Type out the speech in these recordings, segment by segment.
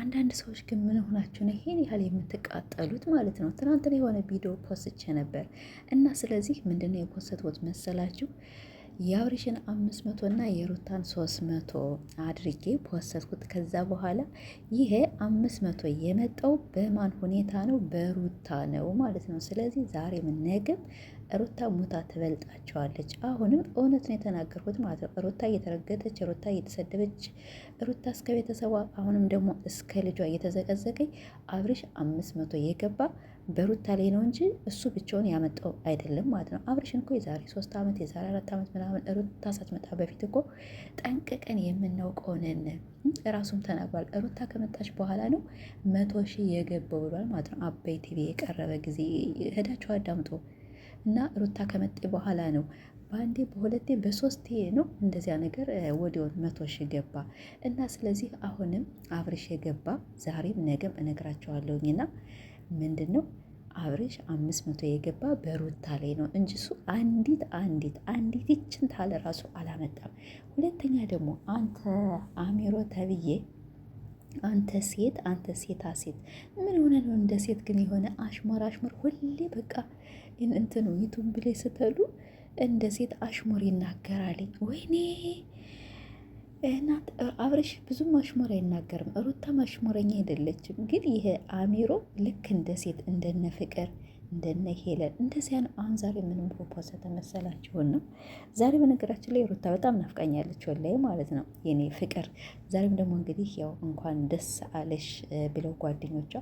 አንዳንድ ሰዎች ግን ምን ሆናችሁ ነው ይሄን ያህል የምትቃጠሉት ማለት ነው? ትናንትና የሆነ ቪዲዮ ፖስቼ ነበር እና ስለዚህ ምንድነው የፖስትኩት መሰላችሁ? የአብርሽን 500 እና የሩታን 300 አድርጌ ፖስትኩት። ከዛ በኋላ ይሄ 500 የመጣው በማን ሁኔታ ነው? በሩታ ነው ማለት ነው። ስለዚህ ዛሬም ነገም ሩታ ሙታ ትበልጣቸዋለች። አሁንም እውነት ነው የተናገርኩት ማለት ነው። ሩታ እየተረገጠች፣ ሩታ እየተሰደበች፣ ሩታ እስከ ቤተሰቧ አሁንም ደግሞ እስከ ልጇ እየተዘቀዘቀኝ አብርሽ 500 የገባ በሩታ ላይ ነው እንጂ እሱ ብቻውን ያመጣው አይደለም ማለት ነው። አብርሽን እኮ የዛሬ 3 ዓመት የዛሬ 4 ዓመት ምናምን ሩታ ሳትመጣ በፊት እኮ ጠንቅቀን የምናውቀው ነን። ራሱም ተናግሯል። ሩታ ከመጣች በኋላ ነው 100 ሺህ የገባው ብሏል ማለት ነው። አባይ ቲቪ የቀረበ ጊዜ ሄዳችሁ አዳምጦ እና ሩታ ከመጣ በኋላ ነው በአንዴ በሁለቴ በሶስቴ ነው እንደዚያ ነገር ወዲያውን 100 ሺህ ገባ እና ስለዚህ አሁንም አብርሽ የገባ ዛሬም ነገም እነግራቸዋለሁኝና ምንድን ነው አብርሽ 500 የገባ በሩታ ላይ ነው እንጂ እሱ አንዲት ይችን ታለ ራሱ አላመጣም። ሁለተኛ ደግሞ አንተ አሚሮ ተብዬ አንተ ሴታ ሴት ምን ሆነ ነው እንደ ሴት ግን የሆነ አሽሙር ሁሌ በቃ እንትኑ ዩቱብ ብላይ ስትሉ እንደ ሴት አሽሙር ይናገራልኝ። ወይኔ እናት አብርሽ ብዙም አሽሙር አይናገርም። ሩታም አሽሙረኛ አይደለችም። ግን ይሄ አሚሮ ልክ እንደ ሴት እንደነ ፍቅር እንደነ ሄለን እንደዚያ ነው። አሁን ዛሬ ምንም ፕሮፖዝ ተመሰላችሁን ነው። ዛሬ በነገራችን ላይ ሩታ በጣም ናፍቃኛለች ወላሂ ማለት ነው የኔ ፍቅር። ዛሬም ደግሞ እንግዲህ ያው እንኳን ደስ አለሽ ብለው ጓደኞቿ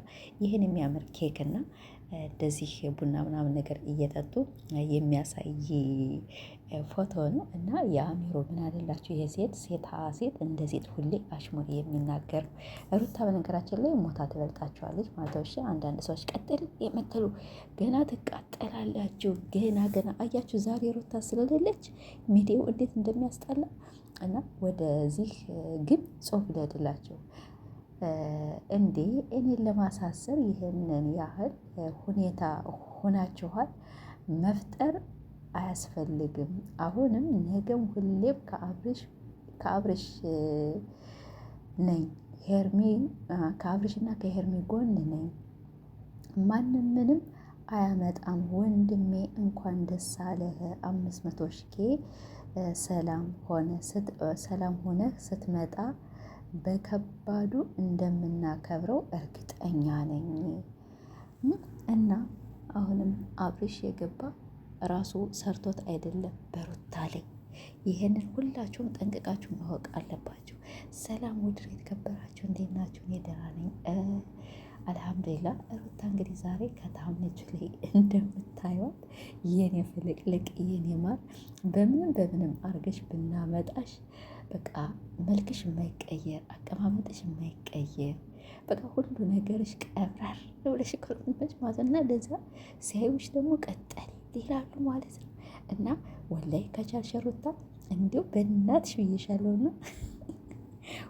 ይህን የሚያምር ኬክ እና እንደዚህ ቡና ምናምን ነገር እየጠጡ የሚያሳይ ፎቶ ነው እና የአሚሮ ምን አለላችሁ ሴት እንደ ሴት ሁሌ አሽሙር የሚናገር ሩታ በነገራችን ላይ ሞታ ትበልጣችኋለች ማለት ነው። እሺ አንዳንድ ሰዎች ቀጥል የምትሉ ገና ትቃጠላላችሁ። ገና አያችሁ ዛሬ ሩታ ስለሌለች ሚዲያው እንዴት እንደሚያስጠላ እና ወደዚህ ግን ጾም ልሄድላችሁ እንዴ እኔን ለማሳሰር ይህንን ያህል ሁኔታ ሆናችኋል። መፍጠር አያስፈልግም። አሁንም ነገም ሁሌም ከአብርሽ ነኝ ከአብርሽና ከሄርሚ ጎን ነኝ። ማንም ምንም አያመጣም። ወንድሜ እንኳን ደስ አለህ 500 ሺህ ሰላም ሆነ ስትመጣ በከባዱ እንደምናከብረው እርግጠኛ ነኝ እና አሁንም አብርሽ የገባ ራሱ ሰርቶት አይደለም በሩታ ላይ። ይህንን ሁላችሁም ጠንቅቃችሁ ማወቅ አለባችሁ። ሰላም ውድር የተከበራችሁ እንዴት ናችሁ? እኔ ደህና ነኝ አልሐምዱሊላህ። ሩታ እንግዲህ ዛሬ ከታምነች ላይ እንደምታዩት የኔ ፍልቅልቅ የኔ ማር በምንም አርገሽ ብናመጣሽ በቃ መልክሽ የማይቀየር አቀማመጥሽ የማይቀየር በቃ ሁሉ ነገርሽ ቀብራር ብለሽ ከሩመች ማለት እና ለዛ ሲያዩሽ ደግሞ ቀጠል ይላሉ ማለት ነው። እና ወላይ ከቻልሽ ሩታ እንዲሁ በእናትሽ ብዬሻለሁና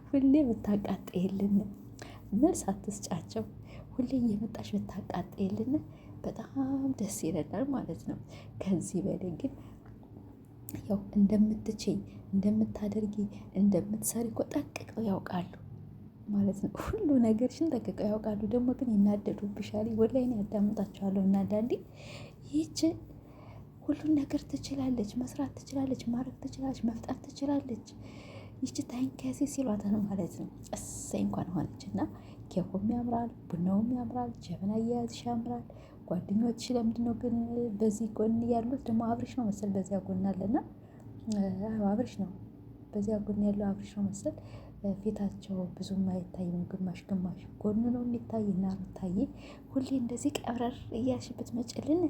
ሁሌ ብታቃጥይልን መልስ አትስጫቸው። ሁሌ እየመጣሽ ብታቃጥይልን በጣም ደስ ይለናል ማለት ነው። ከዚህ በላይ ግን ያው እንደምትችይ እንደምታደርጊ እንደምትሰሪ እኮ ጠንቅቀው ያውቃሉ ማለት ነው። ሁሉ ነገርሽን ጠንቅቀው ያውቃሉ። ደግሞ ግን ይናደዱብሻል። ወላሂ እኔ ያዳምጣቸዋለሁ እና አንዳንዴ ይህች ሁሉን ነገር ትችላለች፣ መስራት ትችላለች፣ ማድረግ ትችላለች፣ መፍጠር ትችላለች ይህች ታንከሴ ሲሏት ነው ማለት ነው። እሰይ እንኳን ሆነች እና ኬኩም ያምራል፣ ቡናውም ያምራል፣ ጀበና አያያዝሽ ያምራል። ጓደኞች ለምንድነው ግን በዚህ ጎን ያሉት? ደግሞ አብርሽ ነው መሰል በዚያ ጎን አለና አብርሽ ነው በዚያ ጎን ያለው አብርሽ ነው መሰል። ፊታቸው ብዙም አይታይም፣ ግማሽ ጎን ነው የሚታይ እና ሩታዬ ሁሌ እንደዚህ ቀብረር እያልሽበት መጨልን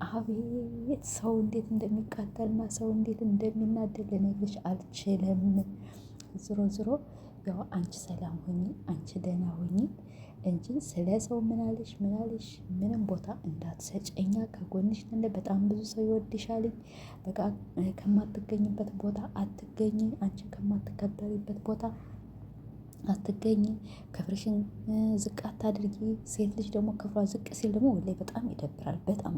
አቤት ሰው እንዴት እንደሚቃጠልና ሰው እንዴት እንደሚናደድ ልነግርሽ አልችልም። ዝሮ ያው አንቺ ሰላም ሆኚ አንቺ ደህና ሆኚ እንጂ ስለ ሰው ምናልሽ ምንም ቦታ እንዳትሰጨኛ ከጎንሽ ነን። በጣም ብዙ ሰው ይወድሻልኝ። በቃ ከማትገኝበት ቦታ አትገኝ፣ አንቺ ከማትከበሪበት ቦታ አትገኝ። ክብርሽን ዝቅ አታድርጊ። ሴት ልጅ ደግሞ ክብሯ ዝቅ ሲል ደግሞ ወላሂ በጣም ይደብራል። በጣም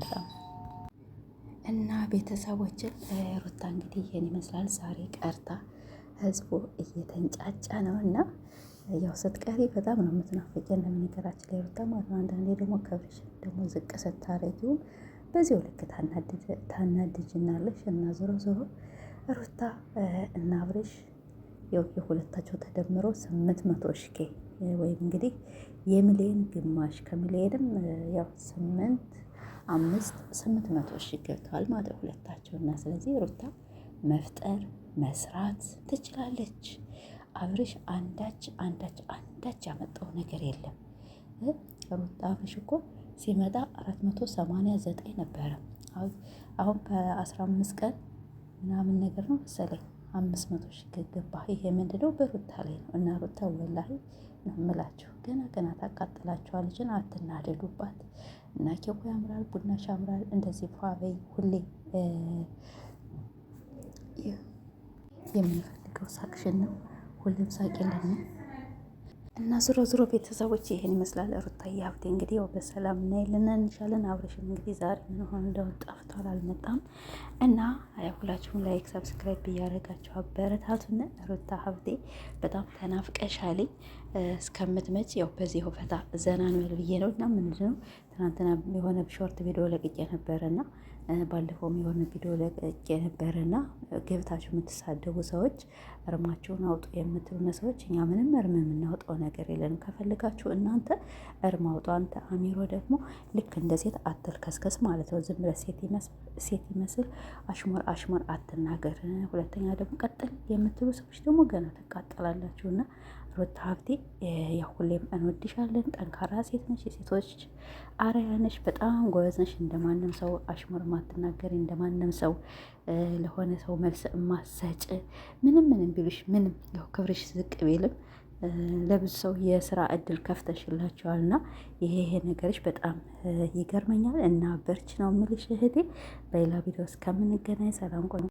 እና ቤተሰቦችን ሩታ እንግዲህ ይሄን ይመስላል። ዛሬ ቀርታ ህዝቡ እየተንጫጫ ነው እና ያው ስትቀሪ በጣም ነው የምትናፍቂ እንደምንገራችን ላይ ሩታ ማለት ነው። አንዳንዴ ደግሞ ከብርሽ ደግሞ ዝቅ ስታረጊውም በዚሁ ልክ ታናድጅናለሽ። እና ዞሮ ዞሮ ሩታ እና አብርሽ ያው የሁለታቸው ተደምሮ 800 ሺህ ወይም እንግዲህ የሚሊዮን ግማሽ ከሚሊዮንም ያው 800 ሺህ ገብተዋል ማለት ሁለታቸው። እና ስለዚህ ሩታ መፍጠር መስራት ትችላለች። አብርሽ አንዳች ያመጣው ነገር የለም። ሩታ አብርሽ እኮ ሲመጣ 489 ነበረ። አሁን ከ15 ቀን ምናምን ነገር ነው መሰለኝ 500 ሺህ ገባ። ይሄ ምንድነው? በሩታ ላይ ነው። እና ሩታ ወላሂ ነው የምላችሁ ገና ታቃጥላችኋለች። አትናደዱባት። እና ኬኩ ያምራል፣ ቡናሽ ያምራል። እንደዚህ ፏበይ ሁሌ የምንፈልገው ሳቅሽን ነው። ሁሌም ሳቂልን። እና ዞሮ ቤተሰቦች ይሄን ይመስላል። ሩታዬ ሀብቴ እንግዲህ ያው በሰላም እናይልን እንሻለን። አብርሽም እንግዲህ ዛሬ ምን ሆነ እንደሆነ ጠፍቷል፣ አልመጣም። እና ሁላችሁም ላይክ ሰብስክራይብ እያደረጋችሁ አበረታቱን። ሩታ ሀብቴ በጣም ተናፍቀሻልኝ። እስከምትመጪ ያው በዚህ ፈታ ዘና ነው ብዬ ነው። እና ምንድነው ትናንትና የሆነ ሾርት ቪዲዮ ለቅቄ ነበረና ባለፈውም የሆነ ቪዲዮ ለቅቄ ነበረና ገብታችሁ የምትሳደቡ ሰዎች እርማችሁን አውጡ የምትሉነ ሰዎች እኛ ምንም እርም የምናውጣው ነገር የለንም። ከፈልጋችሁ እናንተ እርም አውጡ። አንተ አሚሮ ደግሞ ልክ እንደ ሴት አትልከስከስ ማለት ነው። ዝም ብለህ ሴት ይመስል አሽሙር አትናገር። ሁለተኛ ደግሞ ቀጥል የምትሉ ሰዎች ደግሞ ገና ትቃጠላላችሁና ሩታ ሀብቴ ያው ሁሌም እንወድሻለን። ጠንካራ ሴት ነሽ፣ የሴቶች አርአያ ነሽ። በጣም ጎበዝ ነሽ። እንደማንም ሰው አሽሙር ማትናገሪ፣ እንደማንም ሰው ለሆነ ሰው መልስ ማሰጭ። ምንም ቢሉሽ ምንም ያው ክብርሽ ዝቅ ቢልም ለብዙ ሰው የስራ እድል ከፍተሽላቸዋል። እና ይሄ ነገርሽ በጣም ይገርመኛል። እና በርች ነው የምልሽ እህቴ። በሌላ ቪዲዮ እስከምንገናኝ ሰላም ቆዩ።